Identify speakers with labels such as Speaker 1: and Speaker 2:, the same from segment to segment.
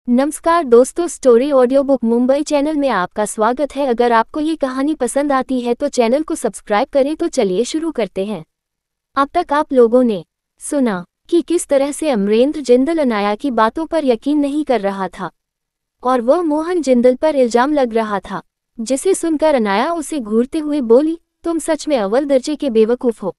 Speaker 1: नमस्कार दोस्तों, story audio book Mumbai channel में आपका स्वागत है। अगर आपको ये कहानी पसंद आती है तो चैनल को सब्सक्राइब करें। तो चलिए शुरू करते हैं। अब तक आप लोगों ने सुना कि किस तरह से अमरेंद्र जिंदल अनाया की बातों पर यकीन नहीं कर रहा था और वह मोहन जिंदल पर इल्जाम लग रहा था, जिसे सुनकर अनाया उसे घूरते हुए बोली, तुम सच में अव्वल दर्जे के बेवकूफ़ हो।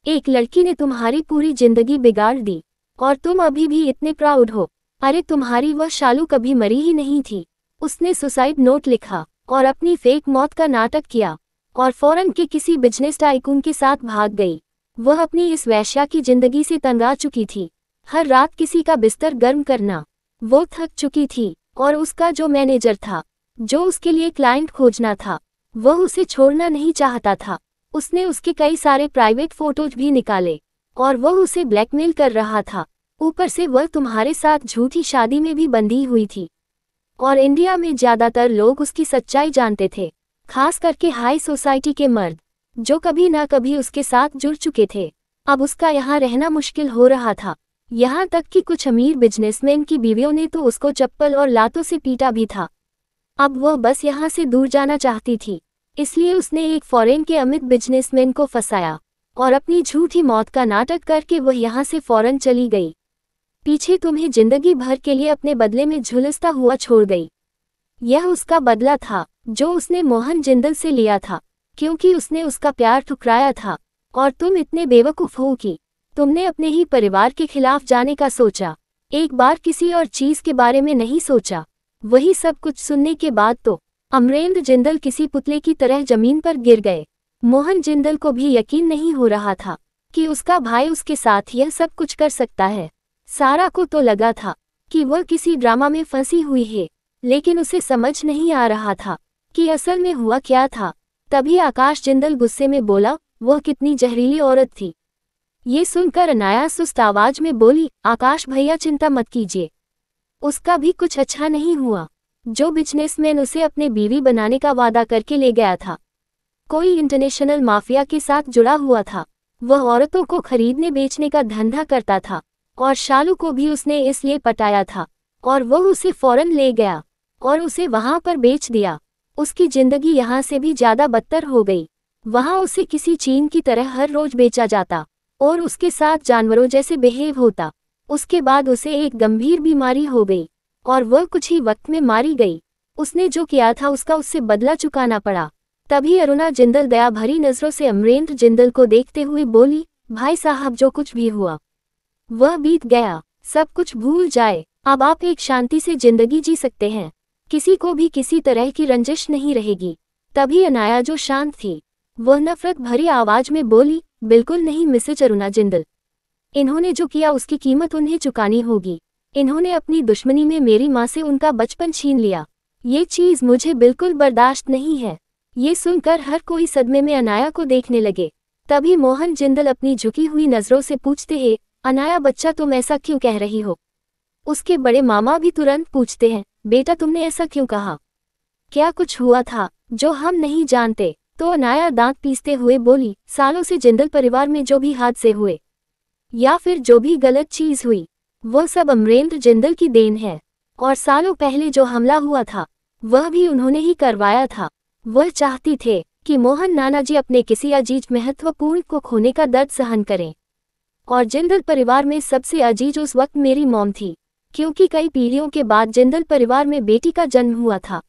Speaker 1: एक लड़की ने तुम्हारी पूरी जिंदगी बिगाड़ दी और तुम अभी भी इतने प्राउड हो। अरे तुम्हारी वह शालू कभी मरी ही नहीं थी। उसने सुसाइड नोट लिखा और अपनी फेक मौत का नाटक किया और फॉरेन के किसी बिजनेस टाइकून के साथ भाग गई। वह अपनी इस वेश्या की जिंदगी से तंग आ चुकी थी। हर रात किसी का बिस्तर गर्म करना। वो थक चुकी थी और उसका जो मैनेजर था, जो उसके लिए क्लाइंट खोजना था, वह उसे छोड़ना नहीं चाहता था। उसने उसके कई सारे प्राइवेट फोटोज भी निकाले और वह उसे ब्लैकमेल कर रहा था। ऊपर से वह तुम्हारे साथ झूठी शादी में भी बंधी हुई थी और इंडिया में ज्यादातर लोग उसकी सच्चाई जानते थे, खास करके हाई सोसाइटी के मर्द, जो कभी ना कभी उसके साथ जुड़ चुके थे। अब उसका यहाँ रहना मुश्किल हो रहा था। यहाँ तक कि कुछ अमीर बिजनेसमैन की बीवियों ने तो उसको चप्पल और लातों से पीटा भी था। अब वह बस यहाँ से दूर जाना चाहती थी, इसलिए उसने एक फॉरेन के अमीर बिजनेसमैन को फंसाया और अपनी झूठी मौत का नाटक करके वह यहाँ से फॉरेन चली गई। पीछे तुम्हें जिंदगी भर के लिए अपने बदले में झुलसता हुआ छोड़ गई। यह उसका बदला था जो उसने मोहन जिंदल से लिया था, क्योंकि उसने उसका प्यार ठुकराया था। और तुम इतने बेवकूफ़ हो कि तुमने अपने ही परिवार के खिलाफ जाने का सोचा, एक बार किसी और चीज़ के बारे में नहीं सोचा। वही सब कुछ सुनने के बाद तो अमरेंद्र जिंदल किसी पुतले की तरह जमीन पर गिर गए। मोहन जिंदल को भी यकीन नहीं हो रहा था कि उसका भाई उसके साथ यह सब कुछ कर सकता है। सारा को तो लगा था कि वह किसी ड्रामा में फंसी हुई है, लेकिन उसे समझ नहीं आ रहा था कि असल में हुआ क्या था। तभी आकाश जिंदल गुस्से में बोला, वह कितनी जहरीली औरत थी। ये सुनकर अनाया सुस्त आवाज में बोली, आकाश भैया चिंता मत कीजिए, उसका भी कुछ अच्छा नहीं हुआ। जो बिजनेसमैन उसे अपने बीवी बनाने का वादा करके ले गया था, कोई इंटरनेशनल माफिया के साथ जुड़ा हुआ था। वह औरतों को खरीदने बेचने का धंधा करता था और शालू को भी उसने इसलिए पटाया था और वह उसे फौरन ले गया और उसे वहां पर बेच दिया। उसकी जिंदगी यहाँ से भी ज्यादा बदतर हो गई। वहां उसे किसी चीन की तरह हर रोज बेचा जाता और उसके साथ जानवरों जैसे बिहेव होता। उसके बाद उसे एक गंभीर बीमारी हो गई और वह कुछ ही वक्त में मारी गई। उसने जो किया था उसका उससे बदला चुकाना पड़ा। तभी अरुणा जिंदल दया भरी नजरों से अमरेंद्र जिंदल को देखते हुए बोली, भाई साहब जो कुछ भी हुआ वह बीत गया, सब कुछ भूल जाए। अब आप एक शांति से जिंदगी जी सकते हैं, किसी को भी किसी तरह की रंजिश नहीं रहेगी। तभी अनाया जो शांत थी, वह नफरत भरी आवाज में बोली, बिल्कुल नहीं मिसेज अरुणा जिंदल, इन्होंने जो किया उसकी कीमत उन्हें चुकानी होगी। इन्होंने अपनी दुश्मनी में मेरी माँ से उनका बचपन छीन लिया। ये चीज मुझे बिल्कुल बर्दाश्त नहीं है। ये सुनकर हर कोई सदमे में अनाया को देखने लगे। तभी मोहन जिंदल अपनी झुकी हुई नजरों से पूछते हैं, अनाया बच्चा तुम ऐसा क्यों कह रही हो। उसके बड़े मामा भी तुरंत पूछते हैं, बेटा तुमने ऐसा क्यों कहा, क्या कुछ हुआ था जो हम नहीं जानते। तो अनाया दांत पीसते हुए बोली, सालों से जिंदल परिवार में जो भी हादसे हुए या फिर जो भी गलत चीज हुई, वो सब अमरेंद्र जिंदल की देन है। और सालों पहले जो हमला हुआ था वह भी उन्होंने ही करवाया था। वह चाहती थे कि मोहन नानाजी अपने किसी अजीज महत्वपूर्ण को खोने का दर्द सहन करें। और जिंदल परिवार में सबसे अजीज उस वक्त मेरी मॉम थी, क्योंकि कई पीढ़ियों के बाद जिंदल परिवार में बेटी का जन्म हुआ था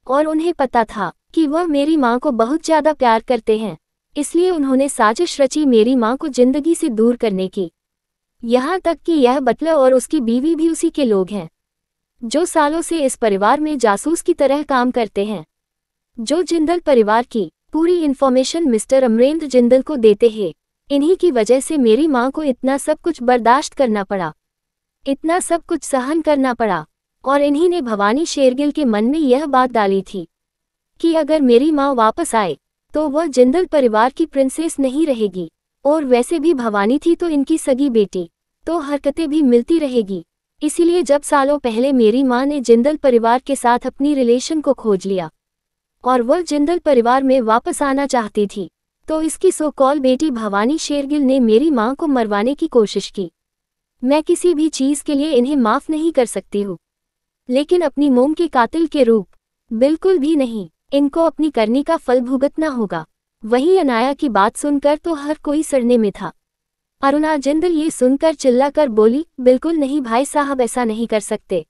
Speaker 1: और उन्हें पता था कि वह मेरी माँ को बहुत ज्यादा प्यार करते हैं। इसलिए उन्होंने साजिश रची मेरी माँ को जिंदगी से दूर करने की। यहाँ तक कि यह बटलर और उसकी बीवी भी उसी के लोग हैं, जो सालों से इस परिवार में जासूस की तरह काम करते हैं, जो जिंदल परिवार की पूरी इन्फॉर्मेशन मिस्टर अमरेंद्र जिंदल को देते हैं। इन्हीं की वजह से मेरी माँ को इतना सब कुछ बर्दाश्त करना पड़ा, इतना सब कुछ सहन करना पड़ा। और इन्हीं ने भवानी शेरगिल के मन में यह बात डाली थी कि अगर मेरी माँ वापस आए तो वह जिंदल परिवार की प्रिंसेस नहीं रहेगी। और वैसे भी भवानी थी तो इनकी सगी बेटी, तो हरकतें भी मिलती रहेगी। इसीलिए जब सालों पहले मेरी माँ ने जिंदल परिवार के साथ अपनी रिलेशन को खोज लिया और वह जिंदल परिवार में वापस आना चाहती थी, तो इसकी सो कॉल बेटी भवानी शेरगिल ने मेरी माँ को मरवाने की कोशिश की। मैं किसी भी चीज़ के लिए इन्हें माफ़ नहीं कर सकती हूँ। लेकिन अपनी मोम के कातिल के रूप बिल्कुल भी नहीं। इनको अपनी करनी का फल भुगतना होगा। वही अनाया की बात सुनकर तो हर कोई सड़ने में था। अरुणा जिंदल ये सुनकर चिल्लाकर बोली, बिल्कुल नहीं भाई साहब, ऐसा नहीं कर सकते।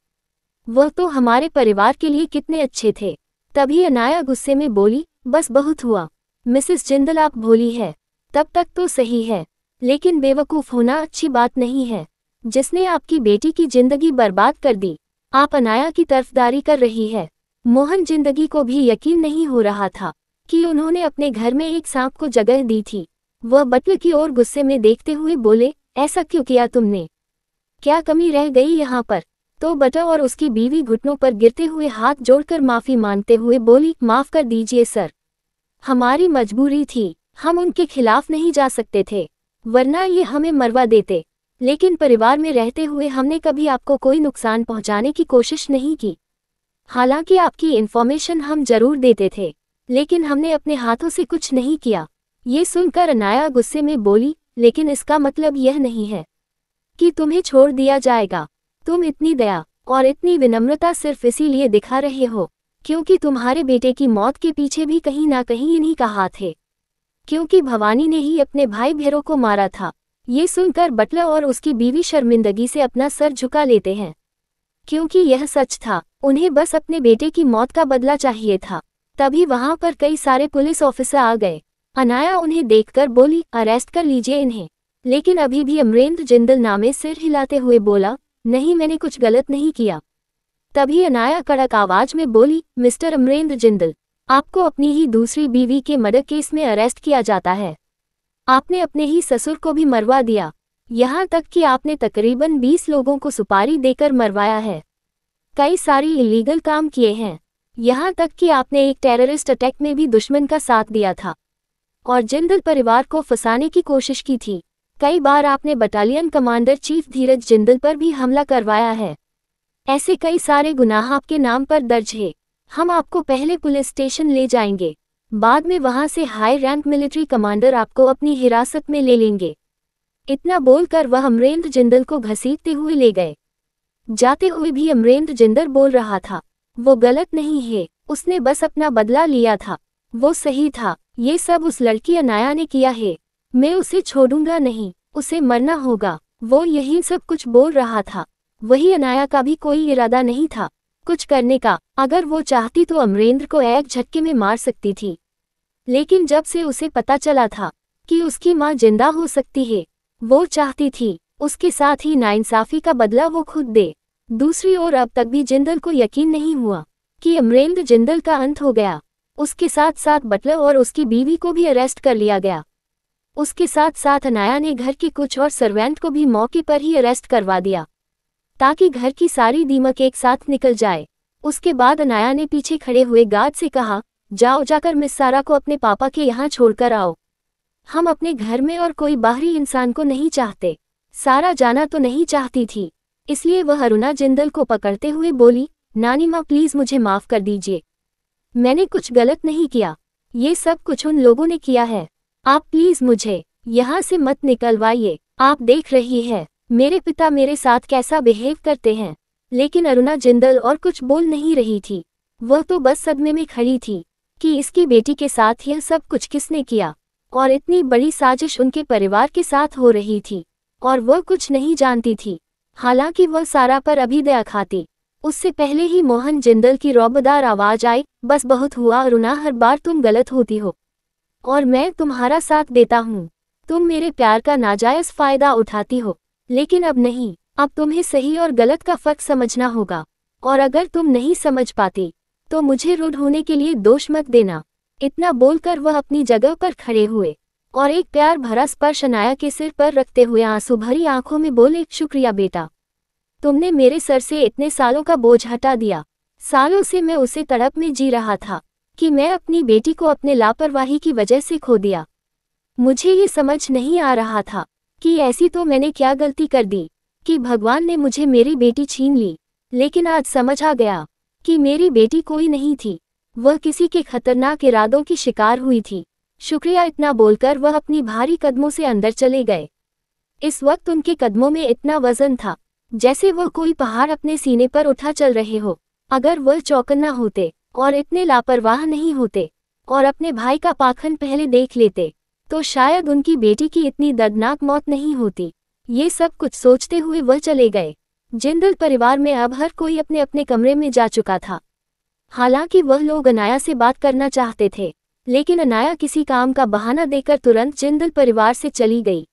Speaker 1: वह तो हमारे परिवार के लिए कितने अच्छे थे। तभी अनाया गुस्से में बोली, बस बहुत हुआ मिसेस जिंदल, आप भोली है। तब तक तो सही है, लेकिन बेवकूफ़ होना अच्छी बात नहीं है। जिसने आपकी बेटी की जिंदगी बर्बाद कर दी, आप अनाया की तरफदारी कर रही है। मोहन जिंदगी को भी यकीन नहीं हो रहा था कि उन्होंने अपने घर में एक सांप को जगह दी थी। वह बटल की ओर गुस्से में देखते हुए बोले, ऐसा क्यों किया तुमने? क्या कमी रह गई यहाँ पर? तो बटा और उसकी बीवी घुटनों पर गिरते हुए हाथ जोड़कर माफी मांगते हुए बोली, माफ कर दीजिए सर, हमारी मजबूरी थी, हम उनके खिलाफ नहीं जा सकते थे, वरना ये हमें मरवा देते। लेकिन परिवार में रहते हुए हमने कभी आपको कोई नुकसान पहुंचाने की कोशिश नहीं की। हालांकि आपकी इन्फॉर्मेशन हम जरूर देते थे, लेकिन हमने अपने हाथों से कुछ नहीं किया। ये सुनकर अनाया गुस्से में बोली, लेकिन इसका मतलब यह नहीं है कि तुम्हें छोड़ दिया जाएगा। तुम इतनी दया और इतनी विनम्रता सिर्फ इसीलिए दिखा रहे हो क्योंकि तुम्हारे बेटे की मौत के पीछे भी कहीं ना कहीं इन्हीं का हाथ है, क्योंकि भवानी ने ही अपने भाई भैरों को मारा था। ये सुनकर बटलर और उसकी बीवी शर्मिंदगी से अपना सर झुका लेते हैं, क्योंकि यह सच था। उन्हें बस अपने बेटे की मौत का बदला चाहिए था। तभी वहां पर कई सारे पुलिस ऑफिसर आ गए। अनाया उन्हें देखकर बोली, अरेस्ट कर लीजिए इन्हें। लेकिन अभी भी अमरेंद्र जिंदल नामे सिर हिलाते हुए बोला, नहीं, मैंने कुछ गलत नहीं किया। तभी अनाया कड़क आवाज में बोली, मिस्टर अमरेंद्र जिंदल, आपको अपनी ही दूसरी बीवी के मर्डर केस में अरेस्ट किया जाता है। आपने अपने ही ससुर को भी मरवा दिया, यहाँ तक कि आपने तकरीबन 20 लोगों को सुपारी देकर मरवाया है। कई सारी इलीगल काम किए हैं, यहाँ तक कि आपने एक टेररिस्ट अटैक में भी दुश्मन का साथ दिया था और जिंदल परिवार को फंसाने की कोशिश की थी। कई बार आपने बटालियन कमांडर चीफ धीरज जिंदल पर भी हमला करवाया है। ऐसे कई सारे गुनाह आपके नाम पर दर्ज है। हम आपको पहले पुलिस स्टेशन ले जाएंगे, बाद में वहां से हाई रैंक मिलिट्री कमांडर आपको अपनी हिरासत में ले लेंगे। इतना बोलकर वह अमरेंद्र जिंदल को घसीटते हुए ले गए। जाते हुए भी अमरेंद्र जिंदल बोल रहा था, वो गलत नहीं है, उसने बस अपना बदला लिया था, वो सही था। ये सब उस लड़की अनाया ने किया है, मैं उसे छोड़ूंगा नहीं, उसे मरना होगा। वो यही सब कुछ बोल रहा था। वही अनाया का भी कोई इरादा नहीं था कुछ करने का। अगर वो चाहती तो अमरेंद्र को एक झटके में मार सकती थी, लेकिन जब से उसे पता चला था कि उसकी मां जिंदा हो सकती है, वो चाहती थी उसके साथ ही नाइंसाफी का बदला वो खुद दे। दूसरी ओर अब तक भी जिंदल को यकीन नहीं हुआ कि अमरेंद्र जिंदल का अंत हो गया। उसके साथ साथ बटलर और उसकी बीवी को भी अरेस्ट कर लिया गया। उसके साथ साथ अनाया ने घर के कुछ और सर्वेंट को भी मौके पर ही अरेस्ट करवा दिया, ताकि घर की सारी दीमक एक साथ निकल जाए। उसके बाद अनाया ने पीछे खड़े हुए गार्ड से कहा, जाओ जाकर मिस सारा को अपने पापा के यहाँ छोड़कर आओ। हम अपने घर में और कोई बाहरी इंसान को नहीं चाहते। सारा जाना तो नहीं चाहती थी, इसलिए वह अरुणा जिंदल को पकड़ते हुए बोली, नानी माँ प्लीज मुझे माफ कर दीजिए, मैंने कुछ गलत नहीं किया, ये सब कुछ उन लोगों ने किया है। आप प्लीज मुझे यहाँ से मत निकलवाइए। आप देख रही है मेरे पिता मेरे साथ कैसा बिहेव करते हैं। लेकिन अरुणा जिंदल और कुछ बोल नहीं रही थी। वह तो बस सदमे में खड़ी थी कि इसकी बेटी के साथ यह सब कुछ किसने किया, और इतनी बड़ी साजिश उनके परिवार के साथ हो रही थी और वह कुछ नहीं जानती थी। हालांकि वह सारा पर अभी दया खाती, उससे पहले ही मोहन जिंदल की रौबदार आवाज आई, बस बहुत हुआ अरुणा, हर बार तुम गलत होती हो और मैं तुम्हारा साथ देता हूँ। तुम मेरे प्यार का नाजायज फायदा उठाती हो, लेकिन अब नहीं। अब तुम्हें सही और गलत का फर्क समझना होगा, और अगर तुम नहीं समझ पाती तो मुझे रूड होने के लिए दोष मत देना। इतना बोलकर वह अपनी जगह पर खड़े हुए और एक प्यार भरा स्पर्श अनाया के सिर पर रखते हुए आंसू भरी आंखों में बोले, शुक्रिया बेटा, तुमने मेरे सर से इतने सालों का बोझ हटा दिया। सालों से मैं उसे तड़प में जी रहा था कि मैं अपनी बेटी को अपने लापरवाही की वजह से खो दिया। मुझे ये समझ नहीं आ रहा था कि ऐसी तो मैंने क्या गलती कर दी कि भगवान ने मुझे मेरी बेटी छीन ली। लेकिन आज समझ आ गया कि मेरी बेटी कोई नहीं थी, वह किसी के खतरनाक इरादों की शिकार हुई थी। शुक्रिया, इतना बोलकर वह अपनी भारी कदमों से अंदर चले गए। इस वक्त उनके कदमों में इतना वजन था जैसे वह कोई पहाड़ अपने सीने पर उठा चल रहे हो। अगर वह चौकन्ना होते और इतने लापरवाह नहीं होते और अपने भाई का पाखंड पहले देख लेते तो शायद उनकी बेटी की इतनी दर्दनाक मौत नहीं होती। ये सब कुछ सोचते हुए वह चले गए। जिंदल परिवार में अब हर कोई अपने अपने कमरे में जा चुका था। हालांकि वह लोग अनाया से बात करना चाहते थे, लेकिन अनाया किसी काम का बहाना देकर तुरंत जिंदल परिवार से चली गई।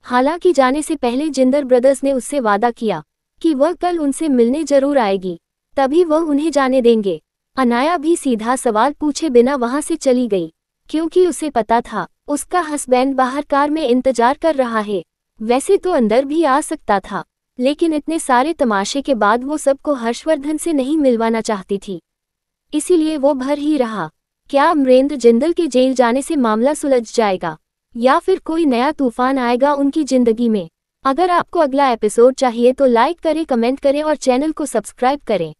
Speaker 1: हालांकि जाने से पहले जिंदल ब्रदर्स ने उससे वादा किया कि वह कल उनसे मिलने जरूर आएगी, तभी वह उन्हें जाने देंगे। अनाया भी सीधा सवाल पूछे बिना वहां से चली गई, क्योंकि उसे पता था उसका हस्बैंड बाहर कार में इंतजार कर रहा है। वैसे तो अंदर भी आ सकता था, लेकिन इतने सारे तमाशे के बाद वो सबको हर्षवर्धन से नहीं मिलवाना चाहती थी, इसीलिए वो भर ही रहा। क्या अमरेंद्र जिंदल के जेल जाने से मामला सुलझ जाएगा या फिर कोई नया तूफान आएगा उनकी जिंदगी में? अगर आपको अगला एपिसोड चाहिए तो लाइक करें, कमेंट करें और चैनल को सब्सक्राइब करें।